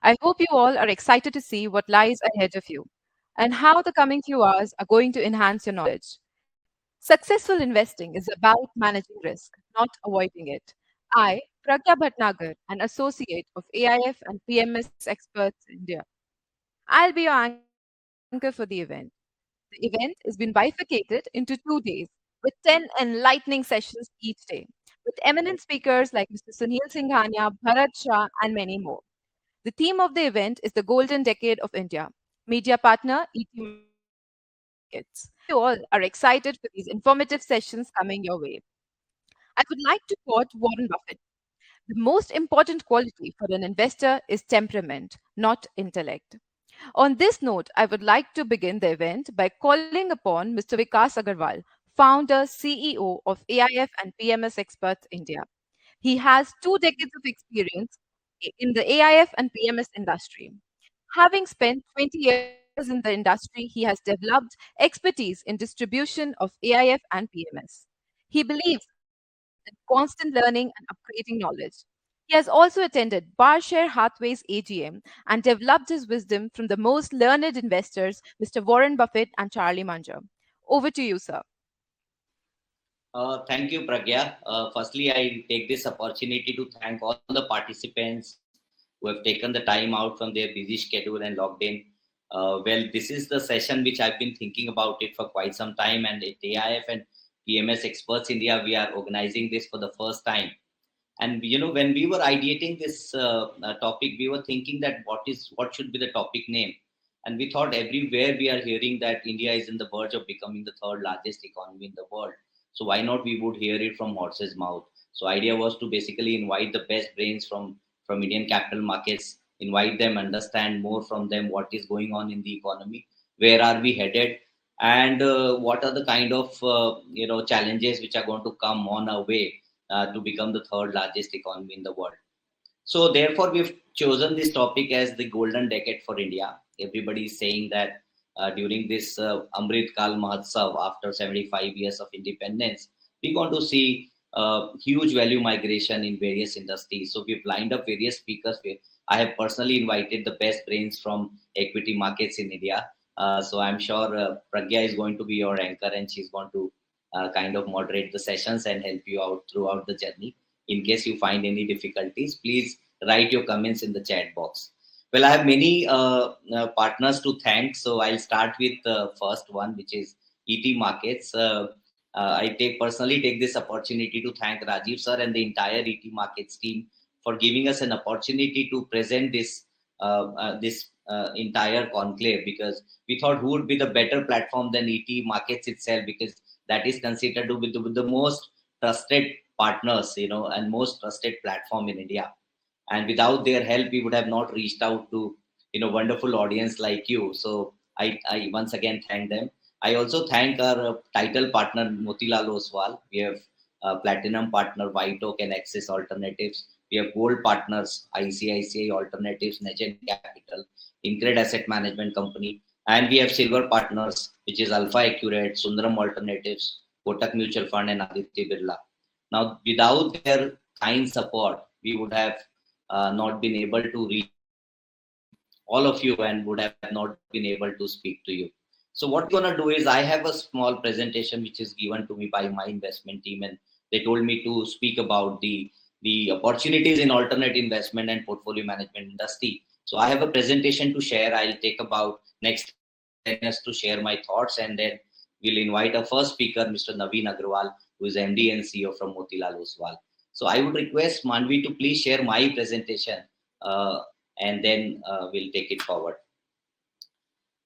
I hope you all are excited to see what lies ahead of you and how the coming few hours are going to enhance your knowledge. Successful investing is about managing risk, not avoiding it. I, Pragya Bhatnagar, an associate of AIF and PMS Experts India, I'll be your anchor for the event. The event is being bifurcated into 2 days with 10 enlightening sessions each day with eminent speakers like Mr. Sunil Singhania, Bharat Shah, and many more. The theme of the event is the Golden Decade of India. Media partner ET Markets. I hope you all are excited for these informative sessions coming your way. I would like to quote Warren Buffett. The most important quality for an investor is temperament, not intellect. On this note, I would like to begin the event by calling upon Mr. Vikas Agrawal, founder, CEO of AIF and PMS Experts India. He has 2 decades of experience in the AIF and PMS industry. Having spent 20 years in the industry, he has developed expertise in distribution of AIF and PMS. He believes in constant learning and upgrading knowledge. He has also attended Berkshire Hathaway's AGM and developed his wisdom from the most learned investors, Mr. Warren Buffett and Charlie Munger. Over to you, sir. Thank you, Pragya. Firstly, I take this opportunity to thank all the participants who have taken the time out from their busy schedule and logged in. Well, this is the session which I've been thinking about it for quite some time, and at AIF and PMS Experts India, we are organizing this for the first time. And when we were ideating this topic, we were thinking that what should be the topic name, and we thought everywhere we are hearing that India is in the verge of becoming the third largest economy in the world. So why not we would hear it from horse's mouth? So idea was to basically invite the best brains from Indian capital markets, invite them, understand more from them what is going on in the economy, where are we headed, and what are the kind of challenges which are going to come on our way to become the third largest economy in the world. So therefore, we've chosen this topic as the golden decade for India. Everybody is saying that during this Amrit Kal Mahotsav, after 75 years of independence, we're going to see huge value migration in various industries. So we've lined up various speakers. I have personally invited the best brains from equity markets in India. So I'm sure Pragya is going to be your anchor, and she's going to kind of moderate the sessions and help you out throughout the journey. In case you find any difficulties, please write your comments in the chat box. Well, I have many partners to thank, so I'll start with the first one, which is ET Markets. I personally take this opportunity to thank Rajiv sir and the entire ET Markets team for giving us an opportunity to present this entire conclave, because we thought who would be the better platform than ET Markets itself, because that is considered to be the most trusted partners, and most trusted platform in India. And without their help, we would have not reached out to, wonderful audience like you. So I once again thank them. I also thank our title partner, Motilal Oswal. We have platinum partner, White Oak and Axis Alternatives. We have gold partners, ICICI Alternatives, Negent Capital, Incred Asset Management Company. And we have silver partners, which is Alpha Accurate, Sundaram Alternatives, Kotak Mutual Fund, and Aditya Birla. Now, without their kind support, we would have not been able to reach all of you and would have not been able to speak to you. So what we're going to do is, I have a small presentation which is given to me by my investment team, and they told me to speak about the opportunities in alternate investment and portfolio management industry. So I have a presentation to share. I'll take about next 10 minutes to share my thoughts, and then we'll invite our first speaker, Mr. Naveen Agrawal, who is MD and CEO from Motilal Oswal. So I would request Manvi to please share my presentation, and then we'll take it forward.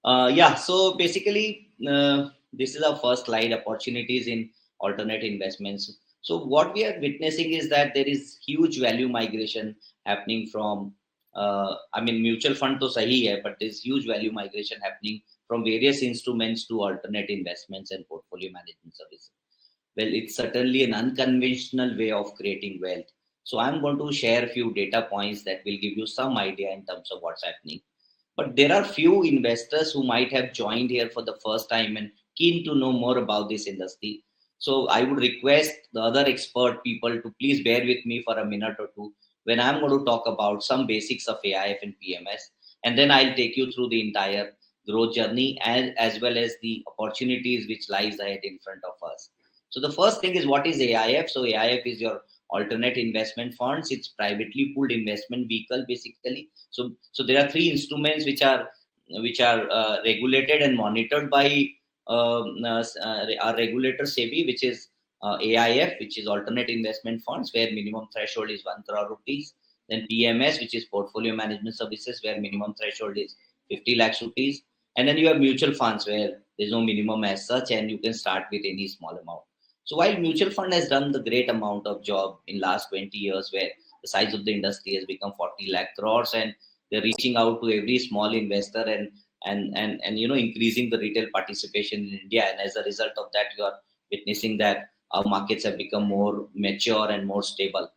So basically, this is our first slide, opportunities in alternate investments. So what we are witnessing is that there is huge value migration happening from, mutual fund to sahi hai, but there's huge value migration happening from various instruments to alternate investments and portfolio management services. Well, it's certainly an unconventional way of creating wealth. So I'm going to share a few data points that will give you some idea in terms of what's happening. But there are few investors who might have joined here for the first time and keen to know more about this industry. So I would request the other expert people to please bear with me for a minute or two, when I'm going to talk about some basics of AIF and PMS, and then I'll take you through the entire growth journey as well as the opportunities which lies ahead in front of us. So the first thing is, what is AIF? So AIF is your alternate investment funds. It's privately pooled investment vehicle basically. So there are three instruments which are regulated and monitored by our regulator SEBI, which is AIF, which is alternate investment funds, where minimum threshold is 1 crore rupees. Then PMS, which is portfolio management services, where minimum threshold is 50 lakhs rupees. And then you have mutual funds, where there's no minimum as such, and you can start with any small amount. So while mutual fund has done the great amount of job in last 20 years, where the size of the industry has become 40 lakh crores, and they're reaching out to every small investor and increasing the retail participation in India. And as a result of that, you are witnessing that our markets have become more mature and more stable.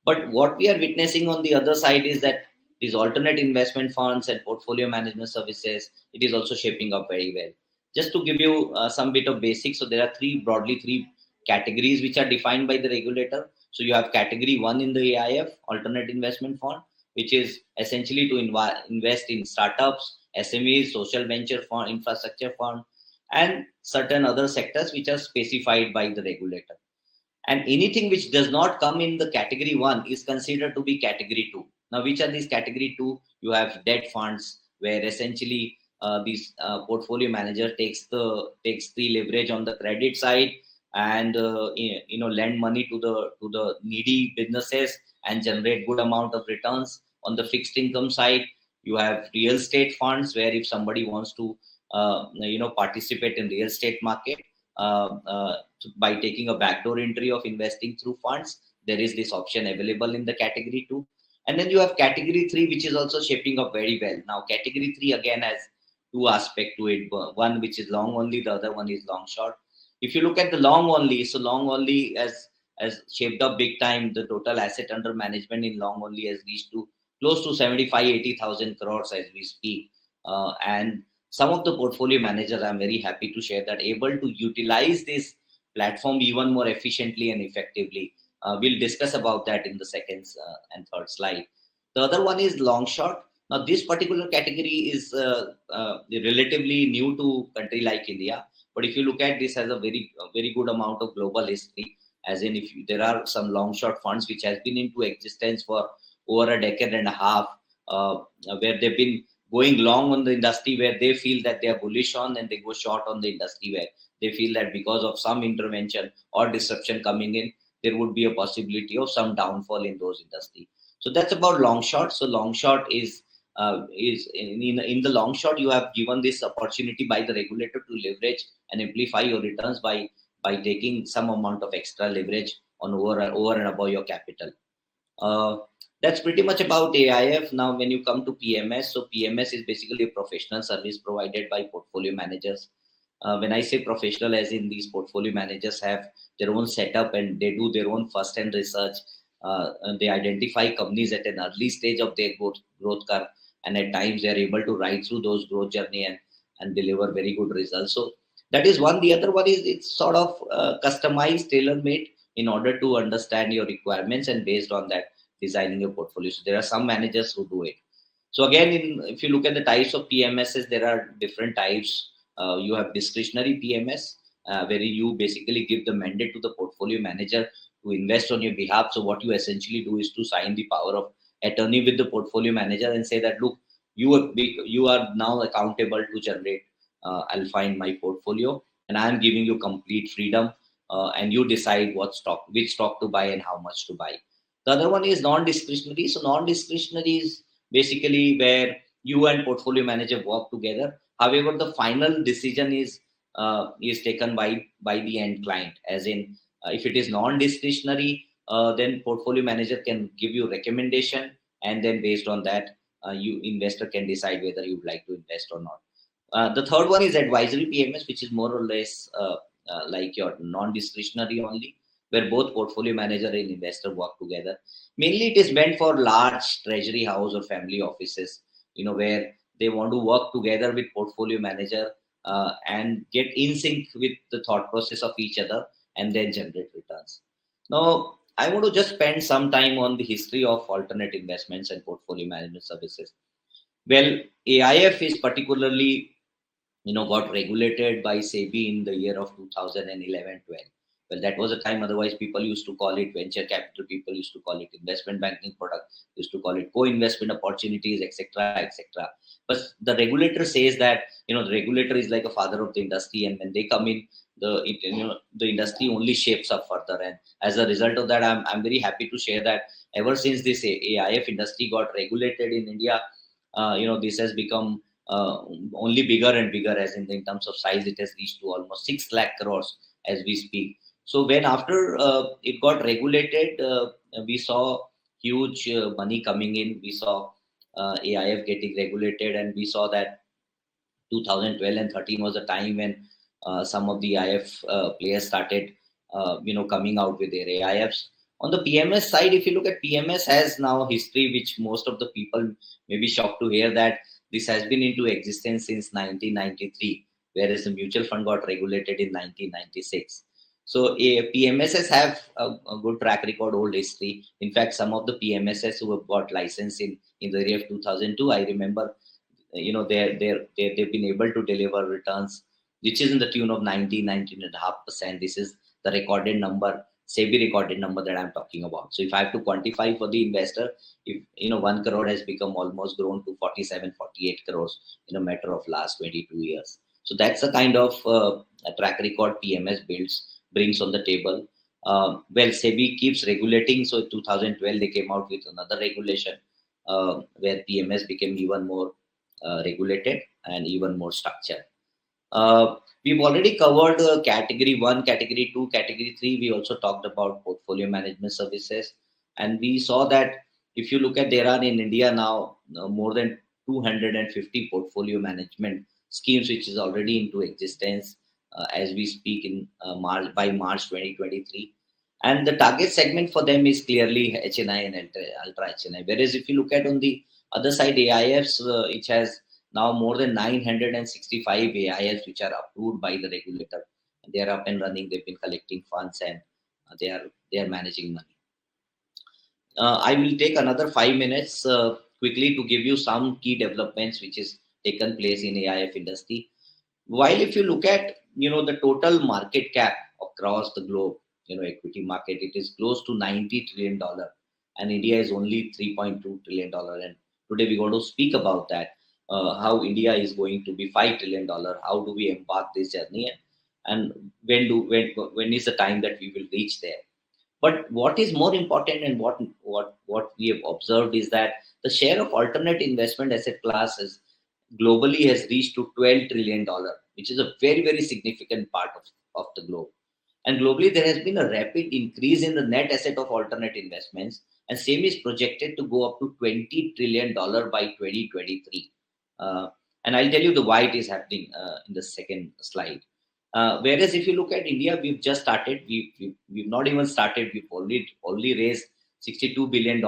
But what we are witnessing on the other side is that these alternate investment funds and portfolio management services, it is also shaping up very well. Just to give you some bit of basics, so there are broadly three categories which are defined by the regulator. So you have category one in the AIF, alternate investment fund, which is essentially to invest in startups, SMEs, social venture fund, infrastructure fund, and certain other sectors which are specified by the regulator. And anything which does not come in the category one is considered to be category two. Now, which are these category two? You have debt funds, where essentially this portfolio manager takes the leverage on the credit side, and lend money to the needy businesses and generate good amount of returns. On the fixed income side, you have real estate funds, where if somebody wants to participate in real estate market, uh, uh, by taking a backdoor entry of investing through funds, there is this option available in the category 2. And then you have category 3, which is also shaping up very well. Now category 3 again has two aspects to it, one which is long only, the other one is long short. If you look at the long only, so long only has shaped up big time. The total asset under management in long only has reached to close to 75-80,000 crores as we speak. And some of the portfolio managers, I'm very happy to share, that able to utilize this platform even more efficiently and effectively. We'll discuss about that in the second and third slide. The other one is long short. Now this particular category is relatively new to country like India, but if you look at this, has a very good amount of global history. As in, there are some long short funds which has been into existence for over a decade and a half, where they've been going long on the industry where they feel that they are bullish on, and they go short on the industry where they feel that because of some intervention or disruption coming in, there would be a possibility of some downfall in those industry. So that's about long short. So long short is in the long short, you have given this opportunity by the regulator to leverage and amplify your returns by taking some amount of extra leverage on over and above your capital. uh, that's pretty much about AIF. Now, when you come to PMS, so PMS is basically a professional service provided by portfolio managers. When I say professional, as in these portfolio managers have their own setup and they do their own first-hand research. And they identify companies at an early stage of their growth curve, and at times they are able to ride through those growth journey and deliver very good results. So that is one. The other one is it's sort of customized, tailor-made in order to understand your requirements, and based on that, designing your portfolio. So there are some managers who do it. So again, if you look at the types of PMSs, there are different types. You have discretionary PMS, where you basically give the mandate to the portfolio manager to invest on your behalf. So what you essentially do is to sign the power of attorney with the portfolio manager and say that, look, you are now accountable to generate alpha in my portfolio, and I am giving you complete freedom, and you decide which stock to buy and how much to buy. The other one is non-discretionary. So non-discretionary is basically where you and portfolio manager work together. However, the final decision is taken by the end client. As in, if it is non-discretionary, then portfolio manager can give you recommendation, and then based on that, you investor can decide whether you would like to invest or not. The third one is advisory PMS, which is more or less like your non-discretionary only, where both portfolio manager and investor work together. Mainly, it is meant for large treasury house or family offices, where they want to work together with portfolio manager and get in sync with the thought process of each other, and then generate returns. Now, I want to just spend some time on the history of alternate investments and portfolio management services. Well, AIF is particularly, got regulated by SEBI in the year of 2011-12. Well, that was a time, otherwise people used to call it venture capital, people used to call it investment banking product, used to call it co-investment opportunities, etc., etc. But the regulator says that, the regulator is like a father of the industry, and when they come in, the industry only shapes up further. And as a result of that, I'm very happy to share that ever since this AIF industry got regulated in India, this has become only bigger and bigger, as in terms of size, it has reached to almost 6 lakh crores as we speak. So when after it got regulated, we saw huge money coming in. We saw AIF getting regulated, and we saw that 2012 and 13 was a time when some of the AIF players started, coming out with their AIFs. On the PMS side, if you look at PMS has now history, which most of the people may be shocked to hear that this has been into existence since 1993, whereas the mutual fund got regulated in 1996. So PMSs have a good track record, old history. In fact, some of the PMSs who have got license in the year of 2002, I remember, they've been able to deliver returns which is in the tune of 19.5%. This is the recorded number, SEBI recorded number that I'm talking about. So if I have to quantify for the investor, if 1 crore has become almost grown to 47, 48 crores in a matter of last 22 years. So that's the kind of a track record PMS brings on the table. Well, SEBI keeps regulating. So in 2012 they came out with another regulation where PMS became even more regulated and even more structured. We've already covered category 1, category 2, category 3. We also talked about portfolio management services. And we saw that if you look at, there are in India now more than 250 portfolio management schemes, which is already into existence as we speak in by March 2023. And the target segment for them is clearly HNI and ultra HNI. Whereas if you look at on the other side, AIFs, which has now more than 965 AIFs which are approved by the regulator. They are up and running. They've been collecting funds, and they are managing money. I will take another 5 minutes quickly to give you some key developments which is taken place in AIF industry. While if you look at the total market cap across the globe, equity market, it is close to $90 trillion, and India is only $3.2 trillion. And today we want to speak about that, how India is going to be $5 trillion. How do we embark this journey, and when is the time that we will reach there? But what is more important, and what we have observed, is that the share of alternate investment asset classes globally has reached to $12 trillion, which is a very, very significant part of the globe. And globally, there has been a rapid increase in the net asset of alternate investments, and same is projected to go up to $20 trillion by 2023. Uh, and I'll tell you the why it is happening in the second slide. Whereas if you look at India, we've just started. We've not even started. We've only raised $62 billion,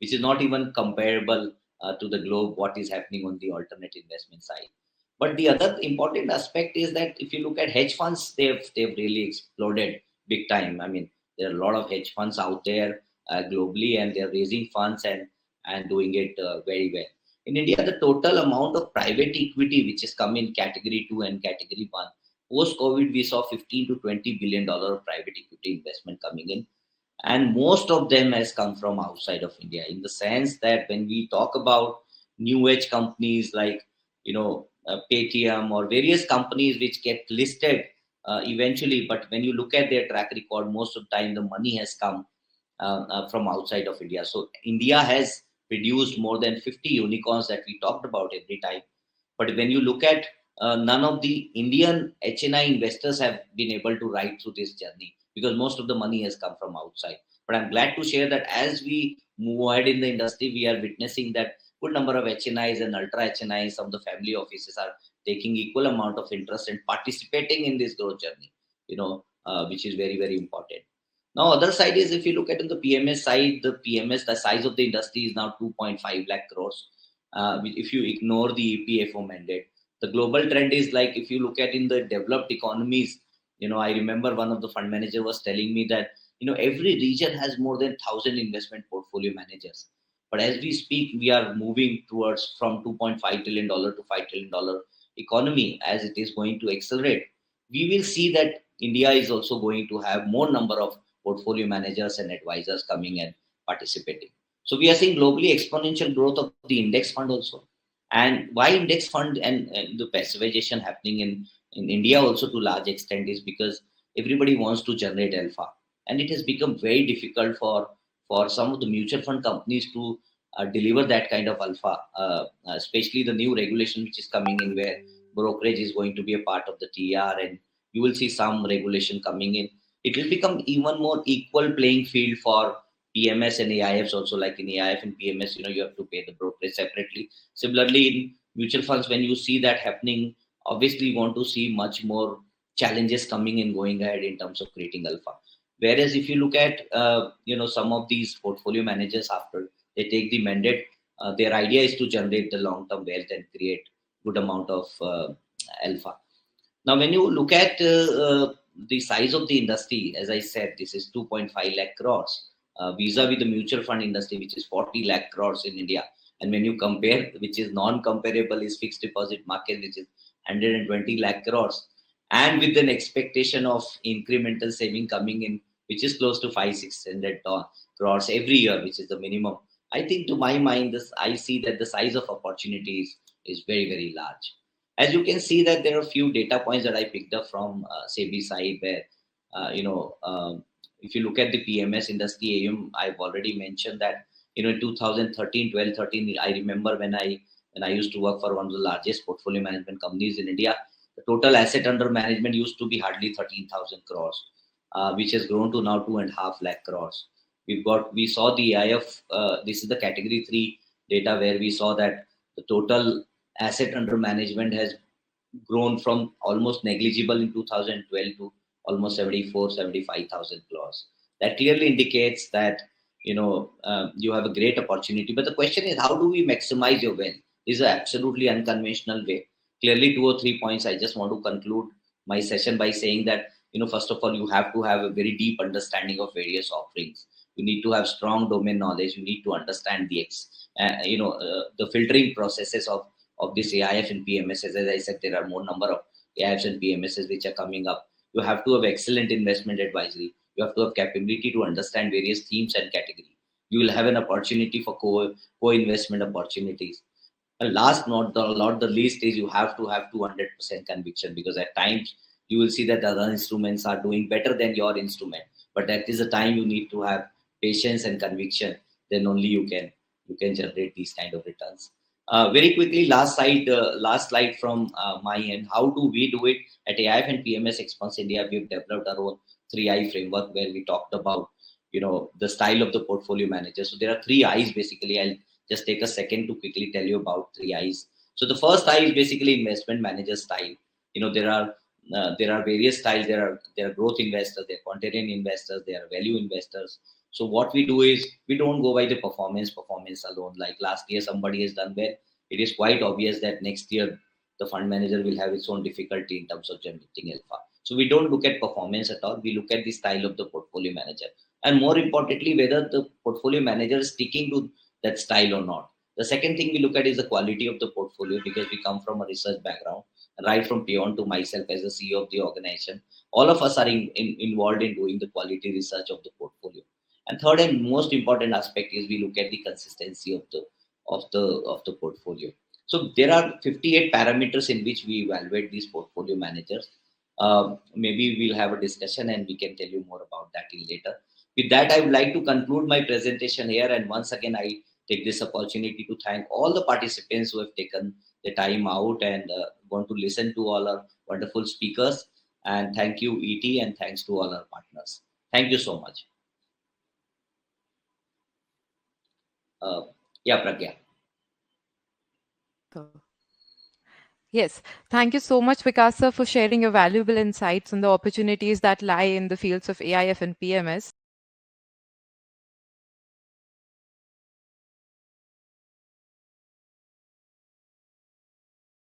which is not even comparable to the globe, what is happening on the alternate investment side. But the other important aspect is that if you look at hedge funds, they've really exploded big time. I mean, there are a lot of hedge funds out there globally, and they're raising funds and doing it very well. In India, the total amount of private equity which has come in category 2 and category 1, post COVID, we saw 15 to $20 billion of private equity investment coming in, and most of them has come from outside of India. In the sense that when we talk about new age companies like Paytm or various companies which get listed eventually, but when you look at their track record, most of the time the money has come from outside of India. So India has produced more than 50 unicorns that we talked about every time. But when you look at none of the Indian HNI investors have been able to ride through this journey, because most of the money has come from outside. But I'm glad to share that as we move ahead in the industry, we are witnessing that good number of HNIs and ultra HNIs, some of the family offices are taking equal amount of interest and participating in this growth journey, which is very, very important. Now, other side is, if you look at the PMS side, the size of the industry is now 2.5 lakh crores. If you ignore the EPFO mandate, the global trend is like, if you look at in the developed economies, I remember one of the fund manager was telling me that Every region has more than 1,000 investment portfolio managers. But as we speak, we are moving towards from $2.5 trillion to $5 trillion economy. As it is going to accelerate, we will see that India is also going to have more number of portfolio managers and advisors coming and participating. So we are seeing globally exponential growth of the index fund also. And why index fund and the passivization happening in India also to large extent is because everybody wants to generate alpha, and it has become very difficult for some of the mutual fund companies to deliver that kind of alpha, especially the new regulation which is coming in, where brokerage is going to be a part of the TR, and you will see some regulation coming in. It will become even more equal playing field for PMS and AIFs also. Like in AIF and PMS, you have to pay the brokerage separately. Similarly, in mutual funds, when you see that happening, obviously you want to see much more challenges coming and going ahead in terms of creating alpha. Whereas if you look at some of these portfolio managers, after they take the mandate, their idea is to generate the long term wealth and create good amount of alpha. Now, when you look at the size of the industry, as I said, this is 2.5 lakh crores, vis-a-vis the mutual fund industry, which is 40 lakh crores in India. And when you compare, which is non-comparable, is fixed deposit market, which is 120 lakh crores, and with an expectation of incremental saving coming in, which is close to 500-600 crores every year, which is the minimum. I think, to my mind, I see that the size of opportunities is very, very large. As you can see, that there are a few data points that I picked up from SEBI side, where if you look at the PMS industry AUM, I've already mentioned that in 2013, 12, 13, I remember when I used to work for one of the largest portfolio management companies in India, the total asset under management used to be hardly 13,000 crores, which has grown to now 2.5 lakh crores. We saw the AIF. This is the category 3 data, where we saw that the total asset under management has grown from almost negligible in 2012 to almost 74,000-75,000 crores. That clearly indicates that you have a great opportunity. But the question is, how do we maximize your wealth? This is an absolutely unconventional way. Clearly, 2 or 3 points. I just want to conclude my session by saying that first of all, you have to have a very deep understanding of various offerings. You need to have strong domain knowledge. You need to understand the filtering processes of this AIF and PMSs. As I said, there are more number of AIFs and PMSs which are coming up. You have to have excellent investment advisory. You have to have capability to understand various themes and category. You will have an opportunity for co-investment opportunities. And last, not the least, is you have to have 200% conviction, because at times you will see that other instruments are doing better than your instrument. But that is the time you need to have patience and conviction. Then only you can generate these kind of returns. Very quickly, last slide from my end. How do we do it at AIF and PMS Expanse India? We've developed our own 3I framework, where we talked about the style of the portfolio manager. So there are 3 I's basically. I'll just take a second to quickly tell you about 3 I's. So the first I is basically investment manager style. There are various styles. There are growth investors, there are contrarian investors, there are value investors. So what we do is, we don't go by the performance alone. Like last year somebody has done well, it is quite obvious that next year the fund manager will have its own difficulty in terms of generating alpha. So we don't look at performance at all. We look at the style of the portfolio manager, and more importantly, whether the portfolio manager is sticking to that style or not. The second thing we look at is the quality of the portfolio, because we come from a research background. Right from Pion to myself as the CEO of the organization, all of us are involved in doing the quality research of the portfolio. And third and most important aspect is, we look at the consistency of the portfolio. So there are 58 parameters in which we evaluate these portfolio managers. Maybe we'll have a discussion and we can tell you more about that in later. With that, I would like to conclude my presentation here. And once again, I take this opportunity to thank all the participants who have taken the time out and want to listen to all our wonderful speakers. And thank you, ET, and thanks to all our partners. Thank you so much. Yeah, Pragya. So, yes, thank you so much, Vikas sir, for sharing your valuable insights on the opportunities that lie in the fields of AIF and PMS.